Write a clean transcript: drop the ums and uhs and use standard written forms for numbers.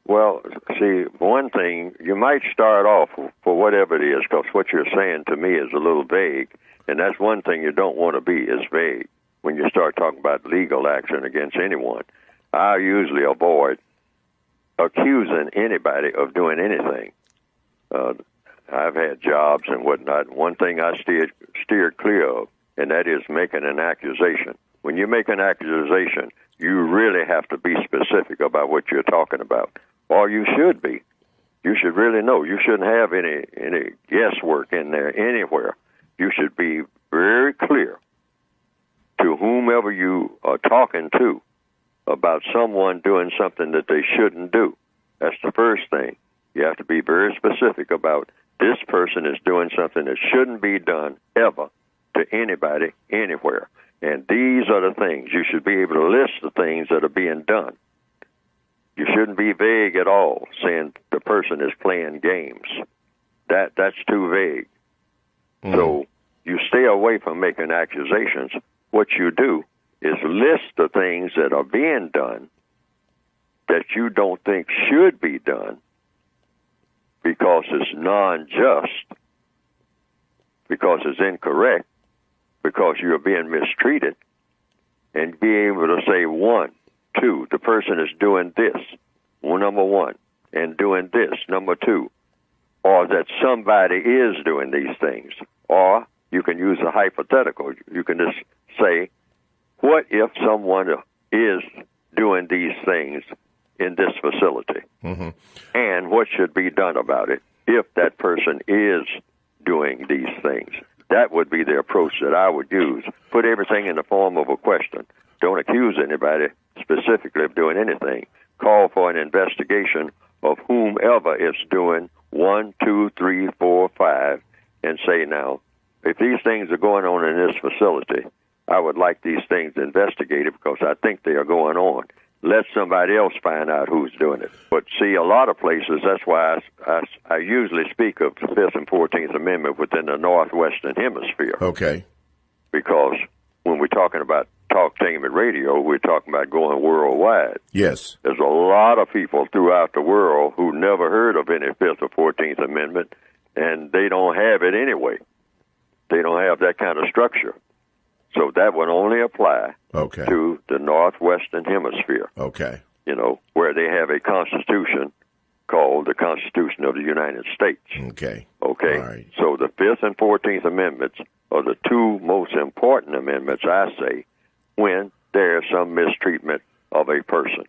Well, see, one thing, you might start off for whatever it is, because what you're saying to me is a little vague, and that's one thing you don't want to be, is vague. When you start talking about legal action against anyone, I usually avoid accusing anybody of doing anything. I've had jobs and whatnot. One thing I steered clear of, and that is making an accusation. When you make an accusation, you really have to be specific about what you're talking about, or you should be. You should really know. You shouldn't have any guesswork in there anywhere. You should be very clear to whomever you are talking to about someone doing something that they shouldn't do. That's the first thing. You have to be very specific about this person is doing something that shouldn't be done ever to anybody, anywhere. And these are the things. You should be able to list the things that are being done. You shouldn't be vague at all, saying the person is playing games. That's too vague. So you stay away from making accusations. What you do is list the things that are being done that you don't think should be done because it's non-just, because it's incorrect, because you're being mistreated, and be able to say, 1, 2, the person is doing this, number 1, and doing this, number 2, or that somebody is doing these things. Or you can use a hypothetical. You can just say, what if someone is doing these things in this facility? Mm-hmm. And what should be done about it if that person is doing these things? That would be the approach that I would use. Put everything in the form of a question. Don't accuse anybody specifically of doing anything. Call for an investigation of whomever is doing 1, 2, 3, 4, 5, and say, now, if these things are going on in this facility, I would like these things investigated because I think they are going on. Let somebody else find out who's doing it. But see, a lot of places, that's why I usually speak of the 5th and 14th Amendment within the Northwestern Hemisphere. Okay. Because when we're talking about talk-tainment radio, we're talking about going worldwide. Yes. There's a lot of people throughout the world who never heard of any 5th or 14th Amendment, and they don't have it anyway. They don't have that kind of structure. So that would only apply to the Northwestern Hemisphere. Okay. Where they have a constitution called the Constitution of the United States. Okay. Okay. All right. So the 5th and 14th Amendments are the two most important amendments, I say, when there is some mistreatment of a person.